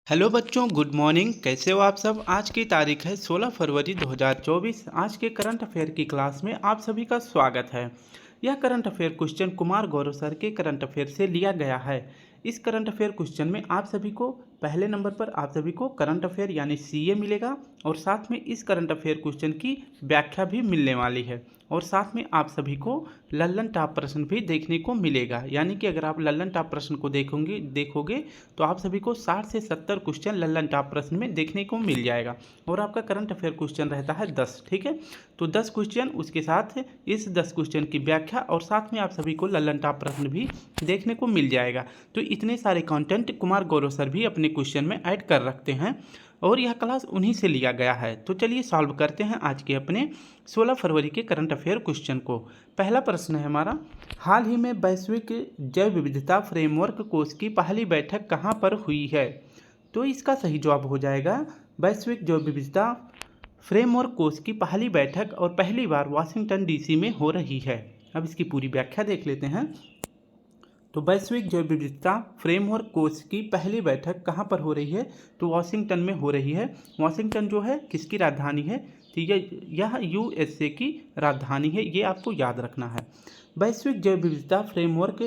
Hello बच्चों, good morning. कैसे हो आप सब। आज की तारीख है 16 फरवरी 2024। आज के करंट अफेयर की क्लास में आप सभी का स्वागत है। यह current affair question Kumar Gaurav sir के करंट अफेयर से लिया गया है। इस करंट अफेयर क्वेश्चन में आप सभी को पहले नंबर पर आप सभी को करंट अफेयर यानी सीए मिलेगा और साथ में इस करंट अफेयर क्वेश्चन की व्याख्या भी मिलने वाली है और साथ में आप सभी को लल्लन टॉप प्रश्न भी देखने को मिलेगा। यानी कि अगर आप लल्लन टॉप प्रश्न को देखोगे तो आप सभी को 60 से 70 क्वेश्चन लल्लन टॉप प्रश्न में देखने को मिल जाएगा और आपका करंट अफेयर क्वेश्चन रहता है 10। ठीक है, तो 10 क्वेश्चन, उसके साथ इस 10 क्वेश्चन की व्याख्या और साथ में आप सभी को लल्लन टॉप प्रश्न भी देखने को मिल जाएगा। तो इतने सारे कंटेंट कुमार गौरव सर भी अपने क्वेश्चन में ऐड कर रखते हैं और यह क्लास उन्हीं से लिया गया है। तो चलिए सॉल्व करते हैं आज के अपने 16 फरवरी के करंट अफेयर क्वेश्चन को। पहला प्रश्न है हमारा, हाल ही में वैश्विक जैव विविधता फ्रेमवर्क कोष की पहली बैठक कहाँ पर हुई है। तो इसका सही जवाब हो जाएगा वैश्विक जैव विविधता फ्रेमवर्क कोष की पहली बैठक और पहली बार वाशिंगटन डीसी में हो रही है। अब इसकी पूरी व्याख्या देख लेते हैं। तो वैश्विक जैव विविधता फ्रेमवर्क कोष की पहली बैठक कहाँ पर हो रही है, तो वाशिंगटन में हो रही है। वाशिंगटन जो है किसकी राजधानी है, तो यह यूएसए की राजधानी है, ये आपको याद रखना है। वैश्विक जैव विविधता फ्रेमवर्क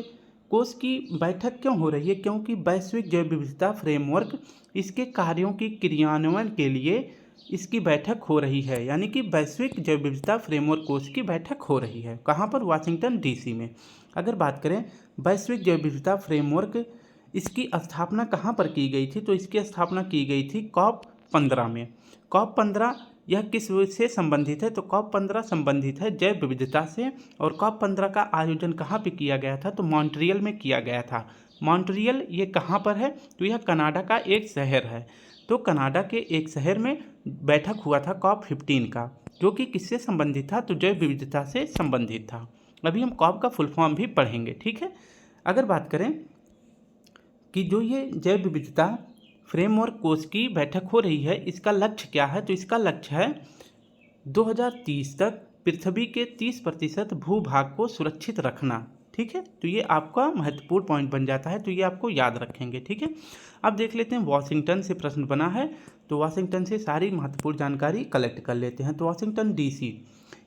कोष की बैठक क्यों हो रही है, क्योंकि वैश्विक जैव विविधता फ्रेमवर्क इसके कार्यों की क्रियान्वयन के लिए इसकी बैठक हो रही है। यानी कि वैश्विक जैव विविधता फ्रेमवर्क कोष की बैठक हो रही है कहाँ पर, वाशिंगटन डीसी में। अगर बात करें वैश्विक जैव विविधता फ्रेमवर्क, इसकी स्थापना कहाँ पर की गई थी, तो इसकी स्थापना की गई थी COP 15 में। COP 15 यह किस से संबंधित है, तो COP 15 संबंधित है जैव विविधता से। और COP 15 का आयोजन कहाँ पे किया गया था, तो मॉन्ट्रियल में किया गया था। मॉन्ट्रियल ये कहाँ पर है, तो यह कनाडा का एक शहर है। तो कनाडा के एक शहर में बैठक हुआ था COP 15 का, जो कि किससे संबंधित था, तो जैव विविधता से संबंधित था। अभी हम COP का फुल फॉर्म भी पढ़ेंगे। ठीक है, अगर बात करें कि जो ये जैव विविधता फ्रेमवर्क कोष की बैठक हो रही है, इसका लक्ष्य क्या है, तो इसका लक्ष्य है 2030 तक पृथ्वी के 30% भूभाग को सुरक्षित रखना। ठीक है, तो ये आपका महत्वपूर्ण पॉइंट बन जाता है, तो ये आपको याद रखेंगे। ठीक है, अब देख लेते हैं वाशिंगटन से प्रश्न बना है, तो वाशिंगटन से सारी महत्वपूर्ण जानकारी कलेक्ट कर लेते हैं। तो वाशिंगटन डीसी,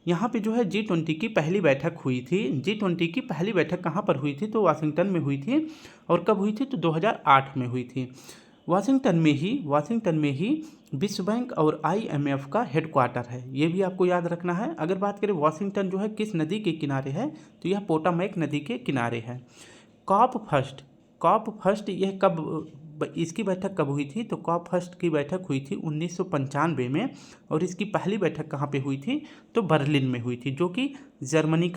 यहाँ पे जो है G20 की पहली बैठक हुई थी। G20 की पहली बैठक कहाँ पर हुई थी, तो वाशिंगटन में हुई थी। और कब हुई थी, तो 2008 में हुई थी। वाशिंगटन में ही विश्व बैंक और IMF का हेडक्वार्टर है, ये भी आपको याद रखना है। अगर बात करें वाशिंगटन जो है किस नदी के किनारे है, तो यह पोटामैक नदी के किनारे है। कॉप फर्स्ट यह कब, इसकी बैठक कब हुई थी, तो COP फर्स्ट की बैठक हुई थी 1995 में। और इसकी पहली बैठक कहाँ पे हुई थी, तो बर्लिन में हुई थी, जो कि जर्मनी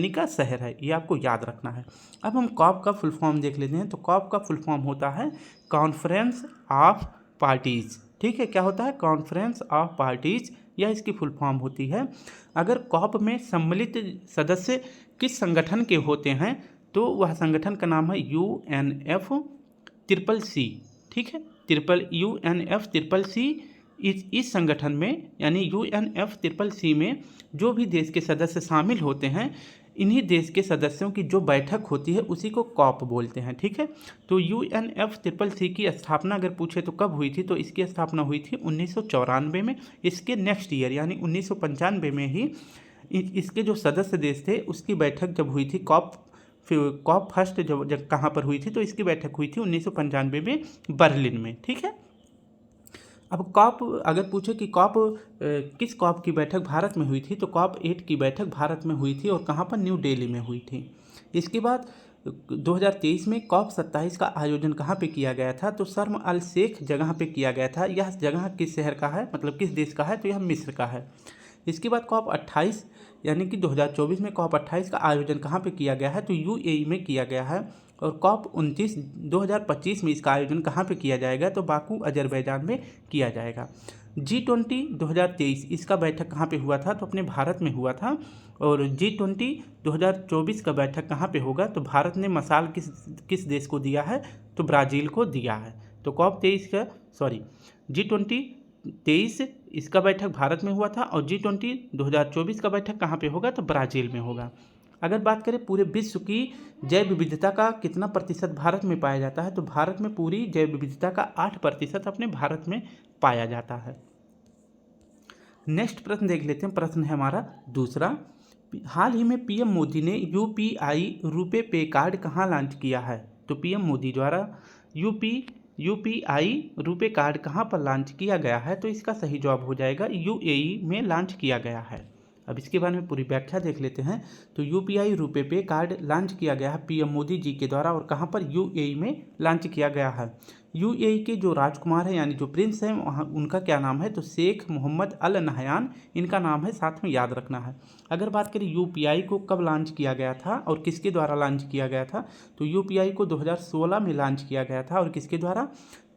का शहर है, ये आपको याद रखना है। अब हम COP का फुल फॉर्म देख लेते हैं। तो COP का फुल फॉर्म होता है कॉन्फ्रेंस ऑफ पार्टीज। ठीक है, क्या होता है, कॉन्फ्रेंस ऑफ पार्टीज, यह इसकी फुल फॉर्म होती है। अगर COP में सम्मिलित सदस्य किस संगठन के होते हैं, तो वह संगठन का नाम है UNFCCC। ठीक है, UNFCCC। इस संगठन में यानी UNFCCC में जो भी देश के सदस्य शामिल होते हैं, इन्हीं देश के सदस्यों की जो बैठक होती है उसी को COP बोलते हैं। ठीक है, तो UNFCCC की स्थापना अगर पूछे तो कब हुई थी, तो इसकी स्थापना हुई थी 1994 में। इसके नेक्स्ट ईयर यानी 1995 में ही इसके जो सदस्य देश थे उसकी बैठक जब हुई थी, COP फर्स्ट जब कहाँ पर हुई थी, तो इसकी बैठक हुई थी 1995 में बर्लिन में। ठीक है, अब COP अगर पूछे कि किस COP की बैठक भारत में हुई थी, तो COP 8 की बैठक भारत में हुई थी और कहाँ पर, न्यू दिल्ली में हुई थी। इसके बाद 2023 में COP 27 का आयोजन कहाँ पे किया गया था, तो शर्म अल शेख जगह पे किया गया था। यह जगह किस शहर का है, मतलब किस देश का है, तो यह मिस्र का है। इसके बाद COP 28 यानी कि 2024 में COP 28 का आयोजन कहाँ पे किया गया है, तो UAE में किया गया है। और COP 29 2025 में इसका आयोजन कहाँ पे किया जाएगा, तो बाकू अजरबैजान में किया जाएगा। G20 2023 इसका बैठक कहाँ पे हुआ था, तो अपने भारत में हुआ था। और G20 2024 का बैठक कहाँ पे होगा, तो भारत ने मसाल किस देश को दिया है, तो ब्राज़ील को दिया है। तो G20 23 इसका बैठक भारत में हुआ था और G20 2024 का बैठक कहाँ पे होगा, तो ब्राज़ील में होगा। अगर बात करें पूरे विश्व की जैव विविधता का कितना प्रतिशत भारत में पाया जाता है, तो भारत में पूरी जैव विविधता का 8% अपने भारत में पाया जाता है। नेक्स्ट प्रश्न देख लेते हैं। प्रश्न है हमारा दूसरा, हाल ही में पीएम मोदी ने यूपीआई रुपे पे कार्ड कहाँ लॉन्च किया है? तो पीएम मोदी द्वारा यूपीआई रुपे कार्ड कहाँ पर लॉन्च किया गया है? तो इसका सही जवाब हो जाएगा यूएई में लॉन्च किया गया है। अब इसके बारे में पूरी व्याख्या देख लेते हैं। तो यूपीआई रुपे पे कार्ड लॉन्च किया गया है पीएम मोदी जी के द्वारा, और कहाँ पर? यूएई में लॉन्च किया गया है। यूएई के जो राजकुमार हैं यानी जो प्रिंस हैं वहाँ उनका क्या नाम है? तो शेख मोहम्मद अल नहयान इनका नाम है, साथ में याद रखना है। अगर बात करें यूपीआई को कब लॉन्च किया गया था और किसके द्वारा लॉन्च किया गया था, तो यूपीआई को 2016 में लॉन्च किया गया था, और किसके द्वारा?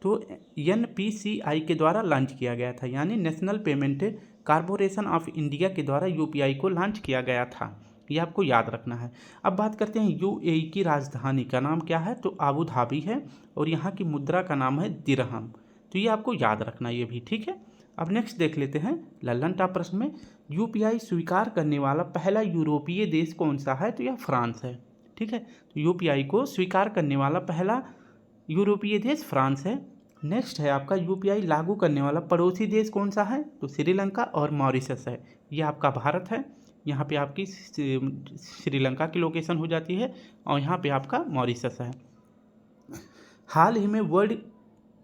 तो एनपीसीआई के द्वारा लॉन्च किया गया था, यानी national payment corporation of India के द्वारा यूपीआई को लॉन्च किया गया था। ये आपको याद रखना है। अब बात करते हैं यूएई की राजधानी का नाम क्या है? तो अबू धाबी है, और यहाँ की मुद्रा का नाम है दिरहम। तो ये आपको याद रखना ये भी, ठीक है। अब नेक्स्ट देख लेते हैं लल्लन टॉप प्रश्न में, यूपीआई स्वीकार करने वाला पहला यूरोपीय देश कौन सा है? तो यह फ्रांस है, ठीक है। तो यूपीआई को स्वीकार करने वाला पहला यूरोपीय देश फ्रांस है। नेक्स्ट है आपका, यूपीआई लागू करने वाला पड़ोसी देश कौन सा है? तो श्रीलंका और मॉरिशस है। ये आपका भारत है, यहाँ पे आपकी श्रीलंका की लोकेशन हो जाती है, और यहाँ पे आपका मॉरिशस है। हाल ही में वर्ल्ड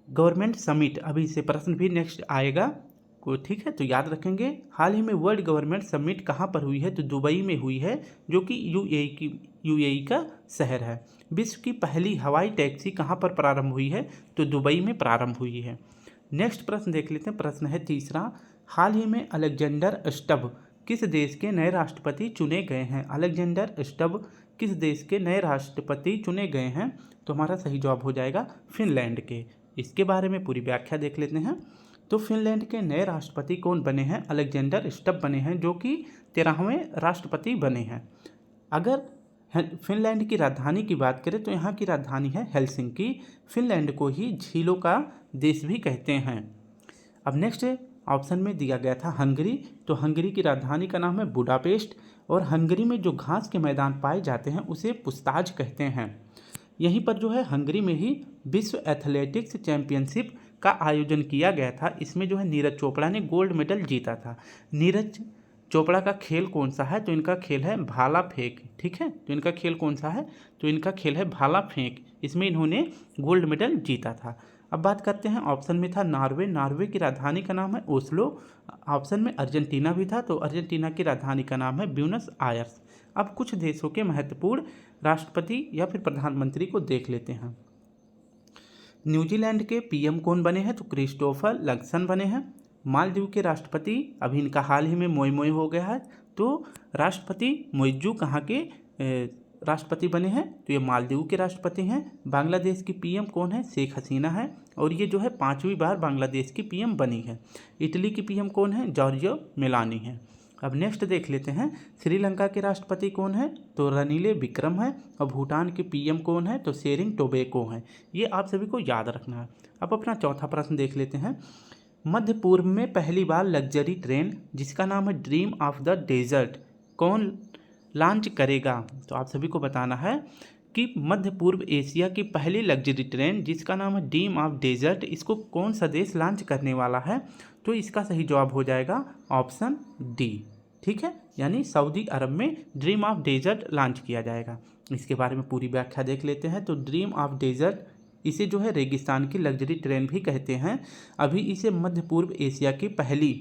गवर्नमेंट समिट, अभी से प्रश्न भी नेक्स्ट आएगा को, ठीक है, तो याद रखेंगे। हाल ही में वर्ल्ड गवर्नमेंट समिट कहाँ पर हुई है? तो दुबई में हुई है, जो कि यूएई का शहर है। विश्व की पहली हवाई टैक्सी कहाँ पर प्रारंभ हुई है? तो दुबई में प्रारंभ हुई है। नेक्स्ट प्रश्न देख लेते हैं। प्रश्न है तीसरा, हाल ही में अलेक्जेंडर स्टब किस देश के नए राष्ट्रपति चुने गए हैं? अलेक्जेंडर स्टब किस देश के नए राष्ट्रपति चुने गए हैं? तो हमारा सही जवाब हो जाएगा फिनलैंड के। इसके बारे में पूरी व्याख्या देख लेते हैं। तो फिनलैंड के नए राष्ट्रपति कौन बने हैं? अलेक्जेंडर स्टब बने हैं, जो कि 13वें राष्ट्रपति बने हैं। अगर फिनलैंड की राजधानी की बात करें तो यहाँ की राजधानी है हेलसिंकी। फिनलैंड को ही झीलों का देश भी कहते हैं। अब नेक्स्ट ऑप्शन में दिया गया था हंगरी। तो हंगरी की राजधानी का नाम है बुडापेस्ट, और हंगरी में जो घास के मैदान पाए जाते हैं उसे पुस्ताज कहते हैं। यहीं पर जो है हंगरी में ही विश्व एथलेटिक्स चैंपियनशिप का आयोजन किया गया था। इसमें जो है नीरज चोपड़ा ने गोल्ड मेडल जीता था। नीरज चोपड़ा का खेल कौन सा है? तो इनका खेल है भाला फेंक, ठीक है। तो इनका खेल कौन सा है? तो इनका खेल है भाला फेंक। इसमें इन्होंने गोल्ड मेडल जीता था। अब बात करते हैं, ऑप्शन में था नॉर्वे। नॉर्वे की राजधानी का नाम है ओस्लो। ऑप्शन में अर्जेंटीना भी था, तो अर्जेंटीना की राजधानी का नाम है ब्यूनस आयर्स। अब कुछ देशों के महत्वपूर्ण राष्ट्रपति या फिर प्रधानमंत्री को देख लेते हैं। न्यूजीलैंड के पीएम कौन बने हैं? तो क्रिस्टोफर लक्सन बने हैं। मालदीव के राष्ट्रपति, अभी इनका हाल ही में मोई मोई हो गया है, तो राष्ट्रपति मोइजू कहाँ के राष्ट्रपति बने हैं? तो ये मालदीव के राष्ट्रपति हैं। बांग्लादेश की पीएम कौन है? शेख हसीना है, और ये जो है 5वीं बार बांग्लादेश की पीएम बनी है। इटली की पीएम कौन है? जॉर्जियो मेलानी है। अब नेक्स्ट देख लेते हैं, श्रीलंका के राष्ट्रपति कौन है? तो रनीले विक्रम है। और भूटान के पीएम कौन है? तो शेरिंग टोबैको हैं। ये आप सभी को याद रखना है। अब अपना चौथा प्रश्न देख लेते हैं। मध्य पूर्व में पहली बार लग्जरी ट्रेन जिसका नाम है ड्रीम ऑफ द डेजर्ट कौन लॉन्च करेगा? तो आप सभी को बताना है कि मध्य पूर्व एशिया की पहली लग्जरी ट्रेन जिसका नाम है ड्रीम ऑफ डेजर्ट, इसको कौन सा देश लॉन्च करने वाला है? तो इसका सही जवाब हो जाएगा ऑप्शन डी, ठीक है, यानी सऊदी अरब में ड्रीम ऑफ डेजर्ट लॉन्च किया जाएगा। इसके बारे में पूरी व्याख्या देख लेते हैं। तो ड्रीम ऑफ डेजर्ट, इसे जो है रेगिस्तान की लग्जरी ट्रेन भी कहते हैं। अभी इसे मध्य पूर्व एशिया की पहली,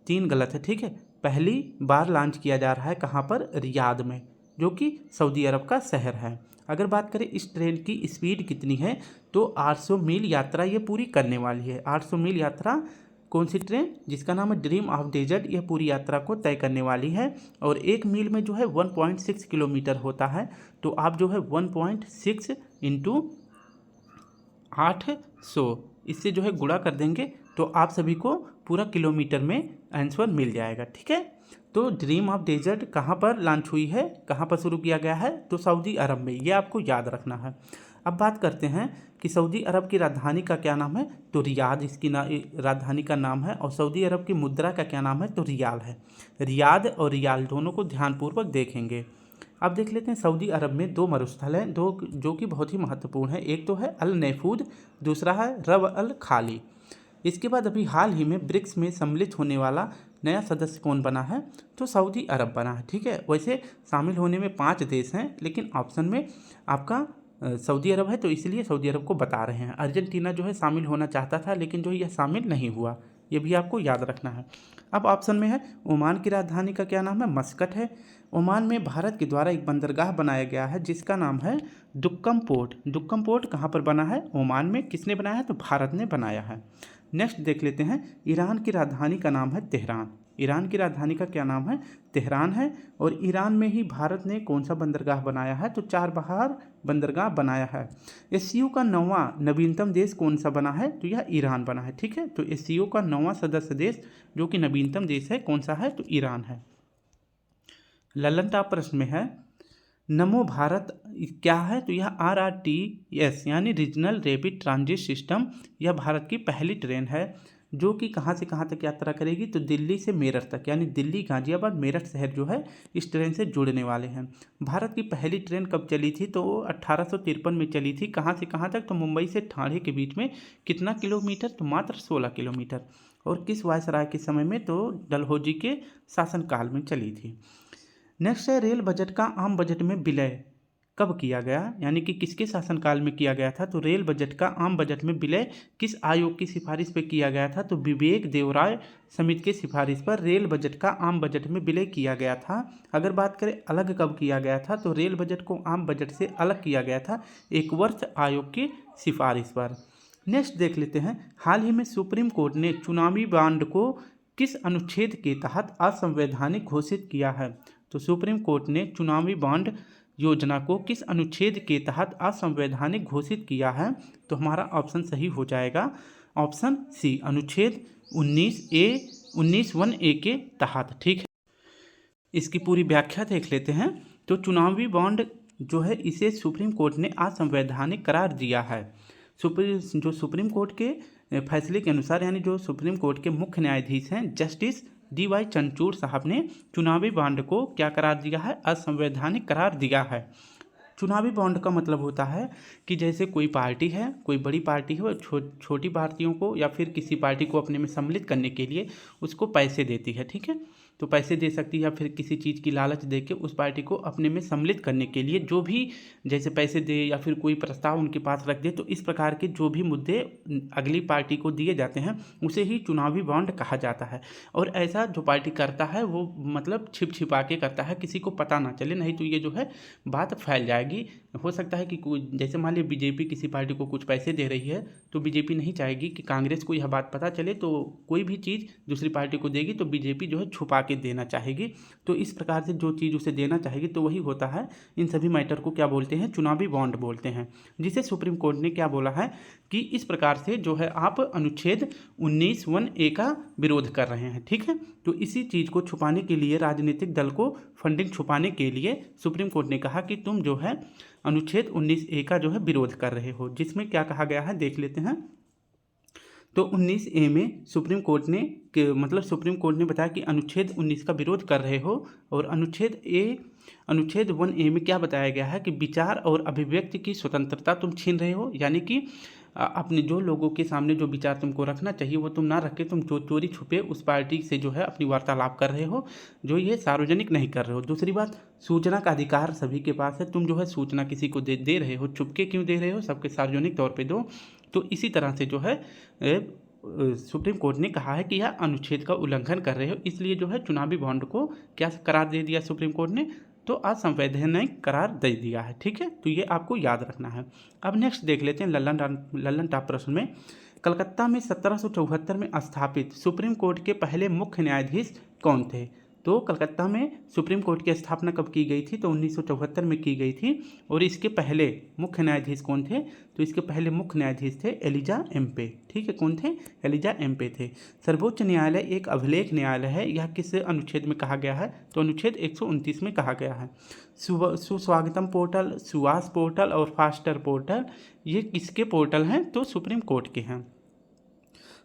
3 गलत है, ठीक है, पहली बार लॉन्च किया जा रहा है। कहाँ पर? रियाद में, जो कि सऊदी अरब का शहर है। अगर बात करें इस ट्रेन की स्पीड कितनी है, तो 800 मील यात्रा ये पूरी करने वाली है। 800 मील यात्रा कौन सी ट्रेन? जिसका नाम है ड्रीम ऑफ डेजर्ट, यह पूरी यात्रा को तय करने वाली है। और 1 मील में जो है 1.6 किलोमीटर होता है। तो आप जो है 1.6 इंटू 800 इससे जो है गुणा कर देंगे, तो आप सभी को पूरा किलोमीटर में आंसर मिल जाएगा, ठीक है। तो ड्रीम ऑफ डेजर्ट कहाँ पर लॉन्च हुई है, कहाँ पर शुरू किया गया है? तो सऊदी अरब में, ये आपको याद रखना है। अब बात करते हैं कि सऊदी अरब की राजधानी का क्या नाम है, तो रियाद इसकी राजधानी का नाम है। और सऊदी अरब की मुद्रा का क्या नाम है, तो रियाल है। रियाद और रियाल दोनों को ध्यानपूर्वक देखेंगे। अब देख लेते हैं सऊदी अरब में दो मरुस्थल हैं, दो जो कि बहुत ही महत्वपूर्ण है। एक तो है अल नैफूद, दूसरा है रब अल खाली। इसके बाद अभी हाल ही में ब्रिक्स में सम्मिलित होने वाला नया सदस्य कौन बना है, तो सऊदी अरब बना है। ठीक है, वैसे शामिल होने में 5 देश हैं, लेकिन ऑप्शन में आपका सऊदी अरब है, तो इसलिए सऊदी अरब को बता रहे हैं। अर्जेंटीना जो है शामिल होना चाहता था, लेकिन जो यह शामिल नहीं हुआ, ये भी आपको याद रखना है। अब ऑप्शन में है ओमान की राजधानी का क्या नाम है, मस्कट है। ओमान में भारत के द्वारा एक बंदरगाह बनाया गया है जिसका नाम है दुक्कम पोर्ट। दुक्कम पोर्ट कहाँ पर बना है, ओमान में। किसने बनाया है, तो भारत ने बनाया है। नेक्स्ट देख लेते हैं, ईरान की राजधानी का नाम है तेहरान। ईरान की राजधानी का क्या नाम है, तेहरान है। और ईरान में ही भारत ने कौन सा बंदरगाह बनाया है, तो चाबहार बंदरगाह बनाया है। एससीओ का 9वां नवीनतम देश कौन सा बना है, तो यह ईरान बना है। ठीक है, तो एससीओ का 9वां सदस्य देश जो कि नवीनतम देश है, कौन सा है, तो ईरान है। ललन टॉप प्रश्न में है, नमो भारत क्या है, तो यह RRTS यानी रीजनल रैपिड ट्रांजिट सिस्टम, यह भारत की पहली ट्रेन है जो कि कहाँ से कहाँ तक यात्रा करेगी, तो दिल्ली से मेरठ तक, यानी दिल्ली गाजियाबाद मेरठ शहर जो है इस ट्रेन से जुड़ने वाले हैं। भारत की पहली ट्रेन कब चली थी, तो 1853 में चली थी। कहाँ से कहाँ तक, तो मुंबई से ठाणे के बीच में। कितना किलोमीटर, तो मात्र 16 किलोमीटर। और किस वायसराय के समय में, तो डलहौजी के शासनकाल में चली थी। नेक्स्ट है, रेल बजट का आम बजट में विलय कब किया गया, यानी कि किसके शासनकाल में किया गया था, तो रेल बजट का आम बजट में विलय किस आयोग की सिफारिश पर किया गया था, तो विवेक देवराय समिति की सिफारिश पर रेल बजट का आम बजट में विलय किया गया था। अगर बात करें अलग कब किया गया था, तो रेल बजट को आम बजट से अलग किया गया था 1 वर्ष आयोग की सिफारिश पर। नेक्स्ट देख लेते हैं, हाल ही में सुप्रीम कोर्ट ने चुनावी बॉन्ड को किस अनुच्छेद के तहत असंवैधानिक घोषित किया है, तो सुप्रीम कोर्ट ने चुनावी बॉन्ड योजना को किस अनुच्छेद के तहत असंवैधानिक घोषित किया है, तो हमारा ऑप्शन सही हो जाएगा ऑप्शन सी, अनुच्छेद 19A के तहत। ठीक है, इसकी पूरी व्याख्या देख लेते हैं। तो चुनावी बॉन्ड जो है इसे सुप्रीम कोर्ट ने असंवैधानिक करार दिया है। सुप्रीम कोर्ट के फैसले के अनुसार, यानी जो सुप्रीम कोर्ट के मुख्य न्यायाधीश हैं जस्टिस DY चंद्रचूड़ साहब ने चुनावी बॉन्ड को क्या करार दिया है, असंवैधानिक करार दिया है। चुनावी बॉन्ड का मतलब होता है कि जैसे कोई पार्टी है, कोई बड़ी पार्टी है, छोटी पार्टियों को या फिर किसी पार्टी को अपने में सम्मिलित करने के लिए उसको पैसे देती है। ठीक है, तो पैसे दे सकती है या फिर किसी चीज़ की लालच दे के उस पार्टी को अपने में सम्मिलित करने के लिए जो भी, जैसे पैसे दे या फिर कोई प्रस्ताव उनके पास रख दे, तो इस प्रकार के जो भी मुद्दे अगली पार्टी को दिए जाते हैं उसे ही चुनावी बॉन्ड कहा जाता है। और ऐसा जो पार्टी करता है वो मतलब छिप छिपा के करता है, किसी को पता ना चले, नहीं तो ये जो है बात फैल जाएगी। हो सकता है कि कोई, जैसे मान लीजिए बीजेपी किसी पार्टी को कुछ पैसे दे रही है, तो बीजेपी नहीं चाहेगी कि कांग्रेस को यह बात पता चले, तो कोई भी चीज़ दूसरी पार्टी को देगी तो बीजेपी जो है छुपा के देना चाहेगी। तो इस प्रकार से जो चीज़ उसे देना चाहेगी तो वही होता है। इन सभी मैटर को क्या बोलते हैं, चुनावी बॉन्ड बोलते हैं, जिसे सुप्रीम कोर्ट ने क्या बोला है कि इस प्रकार से जो है आप अनुच्छेद 19(1)(a) का विरोध कर रहे हैं। ठीक है, तो इसी चीज़ को छुपाने के लिए, राजनीतिक दल को फंडिंग छुपाने के लिए सुप्रीम कोर्ट ने कहा कि तुम जो है अनुच्छेद 19(a) का जो है विरोध कर रहे हो, जिसमें क्या कहा गया है देख लेते हैं। तो 19(a) में सुप्रीम कोर्ट ने सुप्रीम कोर्ट ने बताया कि अनुच्छेद 19 का विरोध कर रहे हो। और अनुच्छेद 1(a) में क्या बताया गया है कि विचार और अभिव्यक्ति की स्वतंत्रता तुम छीन रहे हो, यानी कि अपने जो लोगों के सामने जो विचार तुमको रखना चाहिए वो तुम ना रख के तुम चोरी छुपे उस पार्टी से जो है अपनी वार्तालाप कर रहे हो, जो ये सार्वजनिक नहीं कर रहे हो। दूसरी बात, सूचना का अधिकार सभी के पास है, तुम जो है सूचना किसी को दे रहे हो, छुपके क्यों दे रहे हो, सबके सार्वजनिक तौर पे दो। तो इसी तरह से जो है सुप्रीम कोर्ट ने कहा है कि यह अनुच्छेद का उल्लंघन कर रहे हो, इसलिए जो है चुनावी बॉन्ड को क्या करार दे दिया सुप्रीम कोर्ट ने, तो असंवैधानिक करार दे दिया है। ठीक है, तो ये आपको याद रखना है। अब नेक्स्ट देख लेते हैं लल्लन टॉप प्रश्न में, कलकत्ता में 1774 में स्थापित सुप्रीम कोर्ट के पहले मुख्य न्यायाधीश कौन थे, तो कलकत्ता में सुप्रीम कोर्ट की स्थापना कब की गई थी? तो 1974 में की गई थी। और इसके पहले मुख्य न्यायाधीश कौन थे? तो इसके पहले मुख्य न्यायाधीश थे एलिजा एम्पे। ठीक है, कौन थे? एलिजा एम्पे थे। सर्वोच्च न्यायालय एक अभिलेख न्यायालय है। यह किस अनुच्छेद में कहा गया है? तो अनुच्छेद 129 में कहा गया है। सुस्वागतम पोर्टल, सुवास पोर्टल और फास्टर पोर्टल, ये किसके पोर्टल हैं? तो सुप्रीम कोर्ट के हैं।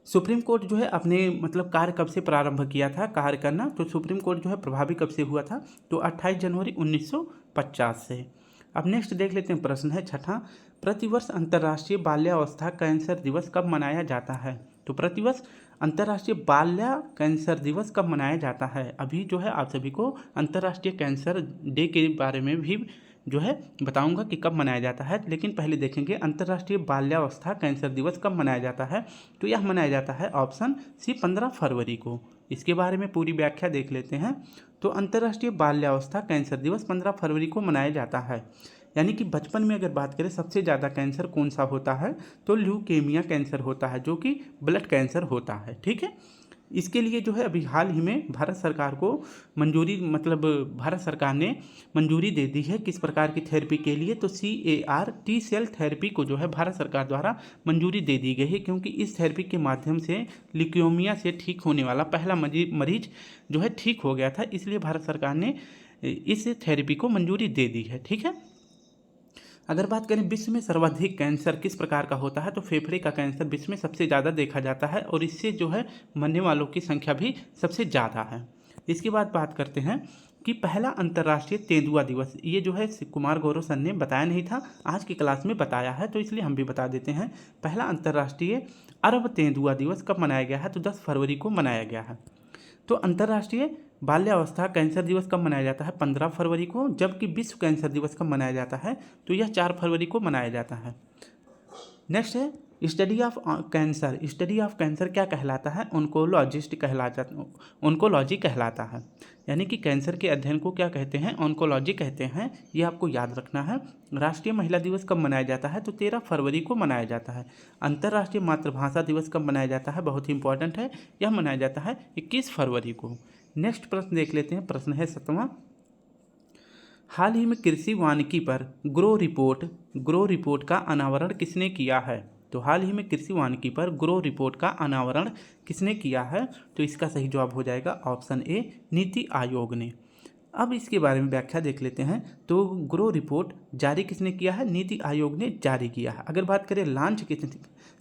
सुप्रीम कोर्ट जो है अपने मतलब कार्य कब से प्रारंभ किया था कार्य करना? तो सुप्रीम कोर्ट जो है प्रभावी कब से हुआ था? तो 28 जनवरी 1950 से। अब नेक्स्ट देख लेते हैं, प्रश्न है छठा, प्रतिवर्ष अंतर्राष्ट्रीय बाल्यावस्था कैंसर दिवस कब मनाया जाता है? तो प्रतिवर्ष अंतर्राष्ट्रीय बाल्या कैंसर दिवस कब मनाया जाता है? अभी जो है आप सभी को अंतर्राष्ट्रीय कैंसर डे के बारे में भी जो है बताऊंगा कि कब मनाया जाता है, लेकिन पहले देखेंगे अंतर्राष्ट्रीय बाल्यावस्था कैंसर दिवस कब मनाया जाता है। तो यह मनाया जाता है ऑप्शन सी 15 फरवरी को। इसके बारे में पूरी व्याख्या देख लेते हैं। तो अंतर्राष्ट्रीय बाल्यावस्था कैंसर दिवस 15 फरवरी को मनाया जाता है। यानी कि बचपन में अगर बात करें सबसे ज़्यादा कैंसर कौन सा होता है? तो ल्यूकेमिया कैंसर होता है, जो कि ब्लड कैंसर होता है। ठीक है, इसके लिए जो है अभी हाल ही में भारत सरकार को मंजूरी मतलब भारत सरकार ने मंजूरी दे दी है किस प्रकार की थेरेपी के लिए? तो CAR टी सेल थेरेपी को जो है भारत सरकार द्वारा मंजूरी दे दी गई है, क्योंकि इस थेरेपी के माध्यम से ल्यूकेमिया से ठीक होने वाला पहला मरीज जो है ठीक हो गया था, इसलिए भारत सरकार ने इस थेरेपी को मंजूरी दे दी है। ठीक है, अगर बात करें विश्व में सर्वाधिक कैंसर किस प्रकार का होता है? तो फेफड़े का कैंसर विश्व में सबसे ज़्यादा देखा जाता है और इससे जो है मरने वालों की संख्या भी सबसे ज़्यादा है। इसके बाद बात करते हैं कि पहला अंतर्राष्ट्रीय तेंदुआ दिवस, ये जो है कुमार गौरव सर ने बताया नहीं था, आज की क्लास में बताया है, तो इसलिए हम भी बता देते हैं। पहला अंतर्राष्ट्रीय अरब तेंदुआ दिवस कब मनाया गया है? तो 10 फरवरी को मनाया गया है। तो अंतर्राष्ट्रीय बाल्यावस्था कैंसर दिवस कब मनाया जाता है? 15 फरवरी को। जबकि विश्व कैंसर दिवस कब मनाया जाता है? तो यह 4 फरवरी को मनाया जाता है। नेक्स्ट है study of cancer. Study of cancer क्या कहलाता है? ऑन्कोलॉजी कहलाता है। यानी कि कैंसर के अध्ययन को क्या कहते हैं? ऑन्कोलॉजी कहते हैं। ये आपको याद रखना है। राष्ट्रीय महिला दिवस कब मनाया जाता है? तो 13 फरवरी को मनाया जाता है। अंतर्राष्ट्रीय मातृभाषा दिवस कब मनाया जाता है? बहुत ही इंपॉर्टेंट है, यह मनाया जाता है 21 फरवरी को। नेक्स्ट प्रश्न देख लेते हैं, प्रश्न है 7वां, हाल ही में कृषि वानिकी पर ग्रो रिपोर्ट का अनावरण किसने किया है? तो हाल ही में कृषि वानिकी पर ग्रो रिपोर्ट का अनावरण किसने किया है? तो इसका सही जवाब हो जाएगा ऑप्शन ए, नीति आयोग ने। अब इसके बारे में व्याख्या देख लेते हैं। तो ग्रो रिपोर्ट जारी किसने किया है? नीति आयोग ने जारी किया है। अगर बात करें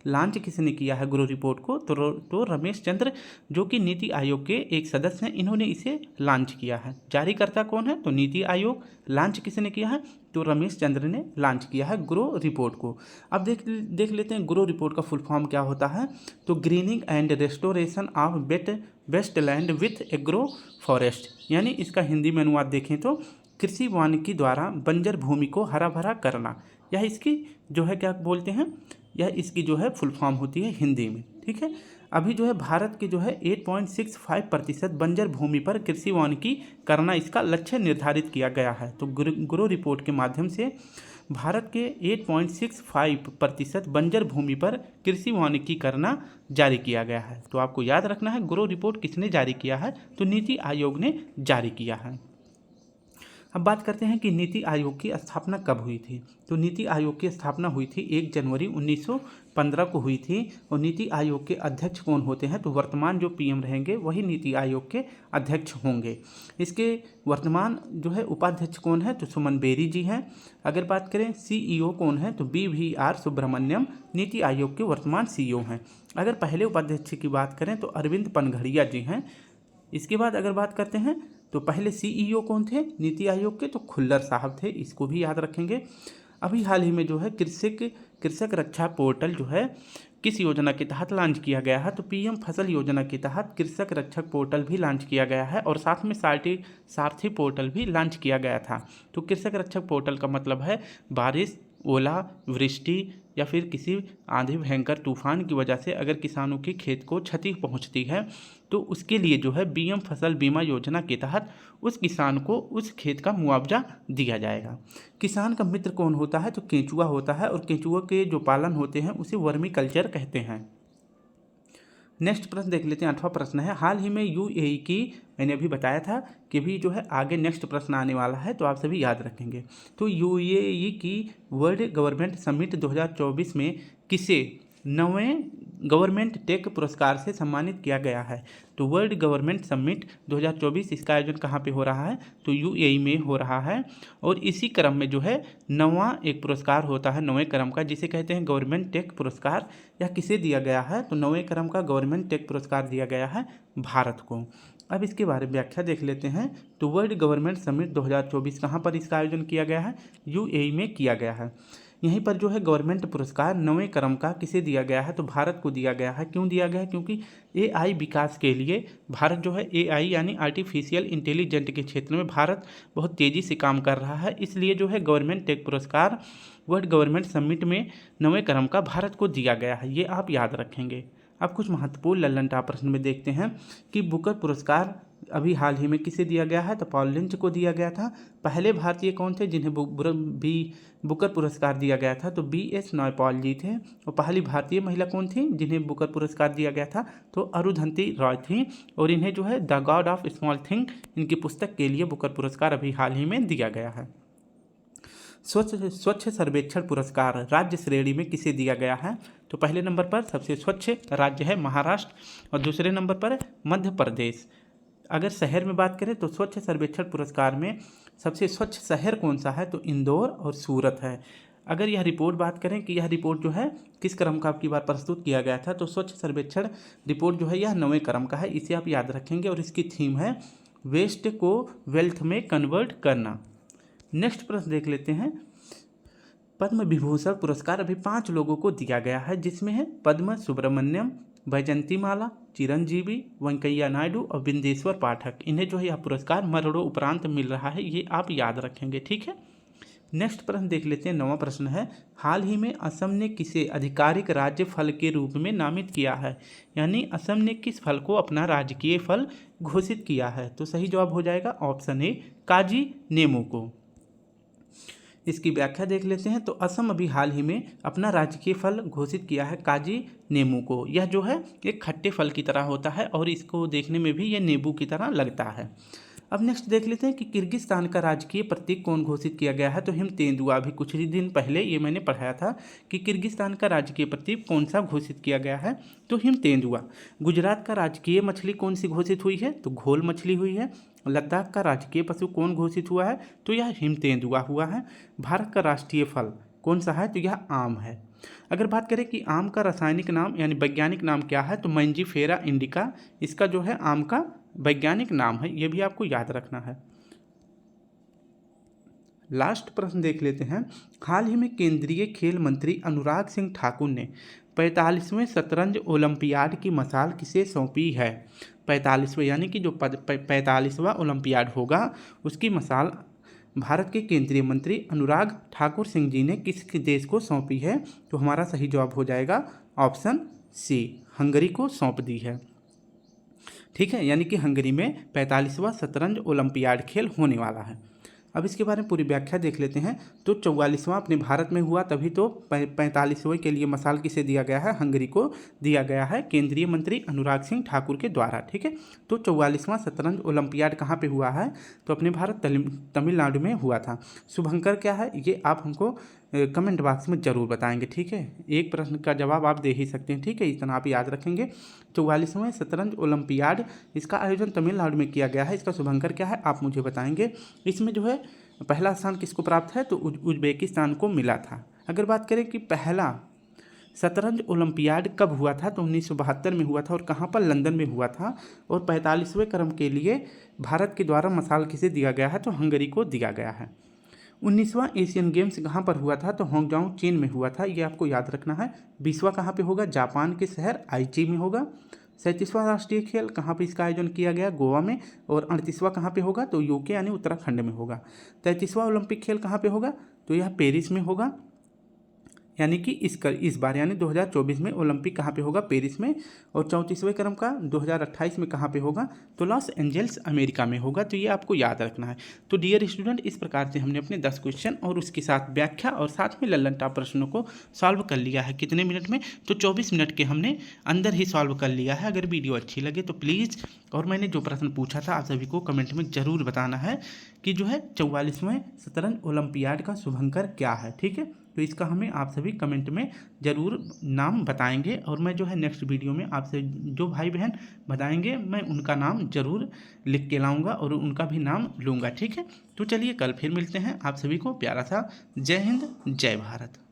लॉन्च किसने किया है ग्रो रिपोर्ट को? तो रमेश चंद्र, जो कि नीति आयोग के एक सदस्य हैं, इन्होंने इसे लॉन्च किया है। जारीकर्ता कौन है? तो नीति आयोग। लॉन्च किसने किया है? तो रमेश चंद्र ने लॉन्च किया है ग्रो रिपोर्ट को। अब देख लेते हैं ग्रो रिपोर्ट का फुल फॉर्म क्या होता है। तो greening and restoration of wasteland with agro forest, यानी इसका हिंदी में अनुवाद देखें तो कृषि वानिकी द्वारा बंजर भूमि को हरा भरा करना। यह इसकी जो है क्या बोलते हैं, यह इसकी जो है फुल फॉर्म होती है हिंदी में। ठीक है, अभी जो है भारत के जो है 8.65% बंजर भूमि पर कृषि वानिकी करना इसका लक्ष्य निर्धारित किया गया है। तो ग्रो रिपोर्ट के माध्यम से भारत के 8.65% बंजर भूमि पर कृषि वानिकी करना जारी किया गया है। तो आपको याद रखना है ग्रो रिपोर्ट किसने जारी किया है? तो नीति आयोग ने जारी किया है। अब बात करते हैं कि नीति आयोग की स्थापना कब हुई थी। तो नीति आयोग की स्थापना हुई थी 1 जनवरी 1915 को हुई थी। और नीति आयोग के अध्यक्ष कौन होते हैं? तो वर्तमान जो PM रहेंगे वही नीति आयोग के अध्यक्ष होंगे। इसके वर्तमान जो है उपाध्यक्ष कौन है? तो सुमन बेरी जी हैं। अगर बात करें CEO कौन है? तो BVR सुब्रमण्यम नीति आयोग के वर्तमान CEO हैं। अगर पहले उपाध्यक्ष की बात करें तो अरविंद पनघड़िया जी हैं। इसके बाद अगर बात करते हैं तो पहले CEO कौन थे नीति आयोग के? तो खुल्लर साहब थे, इसको भी याद रखेंगे। अभी हाल ही में जो है कृषक रक्षा पोर्टल जो है किस योजना के तहत लॉन्च किया गया है? तो PM फसल योजना के तहत कृषक रक्षक पोर्टल भी लॉन्च किया गया है और साथ में सारथी पोर्टल भी लॉन्च किया गया था। तो कृषक रक्षक पोर्टल का मतलब है बारिश, ओला वृष्टि या फिर किसी आंधी भयंकर तूफान की वजह से अगर किसानों के खेत को क्षति पहुंचती है तो उसके लिए जो है BM फसल बीमा योजना के तहत उस किसान को उस खेत का मुआवजा दिया जाएगा। किसान का मित्र कौन होता है? तो केंचुआ होता है और केंचुआ के जो पालन होते हैं उसे वर्मी कल्चर कहते हैं। नेक्स्ट प्रश्न देख लेते हैं। 8वां प्रश्न है, हाल ही में यूएई की, मैंने अभी बताया था कि भी जो है आगे नेक्स्ट प्रश्न आने वाला है तो आप सभी याद रखेंगे। तो यूएई की वर्ल्ड गवर्नमेंट समिट 2024 में किसे 9वें गवर्नमेंट टेक पुरस्कार से सम्मानित किया गया है? तो वर्ल्ड गवर्नमेंट समिट 2024 इसका आयोजन कहाँ पे हो रहा है? तो यूएई में हो रहा है। और इसी क्रम में जो है 9वां एक पुरस्कार होता है 9वें क्रम का, जिसे कहते हैं गवर्नमेंट टेक पुरस्कार। यह किसे दिया गया है? तो 9वें क्रम का गवर्नमेंट टेक पुरस्कार दिया गया है भारत को। अब इसके बारे में व्याख्या देख लेते हैं। तो वर्ल्ड गवर्नमेंट समिट 2024 कहाँ पर इसका आयोजन किया गया है? यूएई में किया गया है। यहीं पर जो है गवर्नमेंट पुरस्कार 9वें क्रम का किसे दिया गया है? तो भारत को दिया गया है। क्यों दिया गया है? क्योंकि एआई विकास के लिए भारत जो है एआई यानी आर्टिफिशियल इंटेलिजेंट के क्षेत्र में भारत बहुत तेज़ी से काम कर रहा है। इसलिए जो है गवर्नमेंट टेक पुरस्कार वर्ल्ड गवर्नमेंट समिट में 9वें क्रम का भारत को दिया गया है, ये आप याद रखेंगे। अब कुछ महत्वपूर्ण लल्लन टॉप प्रश्न में देखते हैं कि बुकर पुरस्कार अभी हाल ही में किसे दिया गया है? तो पॉल लिंच को दिया गया था। पहले भारतीय कौन थे जिन्हें बुकर पुरस्कार दिया गया था? तो BS नयपॉल जी थे। और पहली भारतीय महिला कौन थी जिन्हें बुकर पुरस्कार दिया गया था? तो अरुंधति रॉय थी। और इन्हें जो है the God of small thing, इनकी पुस्तक के लिए बुकर पुरस्कार अभी हाल ही में दिया गया है। स्वच्छ सर्वेक्षण पुरस्कार राज्य श्रेणी में किसे दिया गया है? तो पहले नंबर पर सबसे स्वच्छ राज्य है महाराष्ट्र और दूसरे नंबर पर मध्य प्रदेश। अगर शहर में बात करें तो स्वच्छ सर्वेक्षण पुरस्कार में सबसे स्वच्छ शहर कौन सा है? तो इंदौर और सूरत है। अगर यह रिपोर्ट बात करें कि यह रिपोर्ट जो है किस क्रम का आपकी बार प्रस्तुत किया गया था, तो स्वच्छ सर्वेक्षण रिपोर्ट जो है यह 9वें क्रम का है, इसे आप याद रखेंगे। और इसकी थीम है वेस्ट को वेल्थ में कन्वर्ट करना। नेक्स्ट प्रश्न देख लेते हैं। पद्म विभूषण पुरस्कार अभी 5 लोगों को दिया गया है, जिसमें है पद्म सुब्रमण्यम, वैजंती माला, चिरंजीवी, वेंकैया नायडू और बिंदेश्वर पाठक। इन्हें जो है यह पुरस्कार मरणों उपरांत मिल रहा है, ये आप याद रखेंगे, ठीक है। नेक्स्ट प्रश्न देख लेते हैं। 9वां प्रश्न है, हाल ही में असम ने किसे आधिकारिक राज्य फल के रूप में नामित किया है? यानी असम ने किस फल को अपना राजकीय फल घोषित किया है? तो सही जवाब हो जाएगा ऑप्शन ए, काजी नेमू को। इसकी व्याख्या देख लेते हैं। तो असम अभी हाल ही में अपना राजकीय फल घोषित किया है काजी नींबू को। यह जो है एक खट्टे फल की तरह होता है और इसको देखने में भी यह नींबू की तरह लगता है। अब नेक्स्ट देख लेते हैं कि किर्गिस्तान का राजकीय प्रतीक कौन घोषित किया गया है? तो हिम तेंदुआ। अभी कुछ ही दिन पहले ये मैंने पढ़ाया था कि किर्गिस्तान का राजकीय प्रतीक कौन सा घोषित किया गया है? तो हिम तेंदुआ। गुजरात का राजकीय मछली कौन सी घोषित हुई है? तो घोल मछली हुई है। लद्दाख का राजकीय पशु कौन घोषित हुआ है? तो यह हिम तेंदुआ हुआ है। भारत का राष्ट्रीय फल कौन सा है? तो यह आम है। अगर बात करें कि आम का रासायनिक नाम यानी वैज्ञानिक नाम क्या है, तो मंजीफेरा इंडिका इसका जो है आम का वैज्ञानिक नाम है, यह भी आपको याद रखना है। लास्ट प्रश्न देख लेते हैं। हाल ही में केंद्रीय खेल मंत्री अनुराग सिंह ठाकुर ने 45वें शतरंज ओलंपियाड की मशाल किसे सौंपी है? 45वें यानी कि जो 45वां ओलंपियाड होगा उसकी मशाल भारत के केंद्रीय मंत्री अनुराग ठाकुर सिंह जी ने किस देश को सौंपी है? तो हमारा सही जवाब हो जाएगा ऑप्शन सी, हंगरी को सौंप दी है। ठीक है, यानी कि हंगरी में 45वां शतरंज ओलंपियाड खेल होने वाला है। अब इसके बारे में पूरी व्याख्या देख लेते हैं। तो 44वां अपने भारत में हुआ, तभी तो 45वें के लिए मशाल किसे दिया गया है? हंगरी को दिया गया है केंद्रीय मंत्री अनुराग सिंह ठाकुर के द्वारा। ठीक है, तो 44वां शतरंज ओलंपियाड कहाँ पे हुआ है? तो अपने भारत तमिलनाडु में हुआ था। शुभंकर क्या है ये आप हमको कमेंट बॉक्स में ज़रूर बताएंगे। ठीक है, एक प्रश्न का जवाब आप दे ही सकते हैं। ठीक है, इतना आप याद रखेंगे। 44वें शतरंज ओलंपियाड इसका आयोजन तमिलनाडु में किया गया है। इसका शुभंकर क्या है आप मुझे बताएंगे। इसमें जो है पहला स्थान किसको प्राप्त है? तो उज्बेकिस्तान को मिला था। अगर बात करें कि पहला शतरंज ओलंपियाड कब हुआ था? तो 1972 में हुआ था। और कहाँ पर? लंदन में हुआ था। और 45वें क्रम के लिए भारत के द्वारा मशाल किसे दिया गया है? तो हंगरी को दिया गया है। 19वां एशियन गेम्स कहाँ पर हुआ था? तो हांगकांग चीन में हुआ था, ये आपको याद रखना है। 20वां कहाँ पे होगा? जापान के शहर आइची में होगा। 37वां राष्ट्रीय खेल कहाँ पे इसका आयोजन किया गया? गोवा में। और 38वां कहाँ पे होगा? तो यूके यानी उत्तराखंड में होगा। 33वां ओलंपिक खेल कहाँ पे होगा? तो यह पेरिस में होगा। यानी कि इस बार यानी 2024 में ओलंपिक कहाँ पे होगा, पेरिस में। और 34वें क्रम का 2028 में कहाँ पे होगा, तो लॉस एंजल्स अमेरिका में होगा। तो ये आपको याद रखना है। तो डियर स्टूडेंट, इस प्रकार से हमने अपने 10 क्वेश्चन और उसके साथ व्याख्या और साथ में लल्लन टॉप प्रश्नों को सॉल्व कर लिया है। कितने मिनट में, तो 24 मिनट के हमने अंदर ही सॉल्व कर लिया है। अगर वीडियो अच्छी लगे तो प्लीज़, और मैंने जो प्रश्न पूछा था आप सभी को कमेंट में ज़रूर बताना है कि जो है 44वें शतरंज ओलंपियाड का शुभंकर क्या है, ठीक है। तो इसका हमें आप सभी कमेंट में ज़रूर नाम बताएंगे, और मैं जो है नेक्स्ट वीडियो में आपसे जो भाई बहन बताएंगे मैं उनका नाम ज़रूर लिख के लाऊंगा और उनका भी नाम लूँगा, ठीक है। तो चलिए कल फिर मिलते हैं। आप सभी को प्यारा सा जय हिंद जय भारत।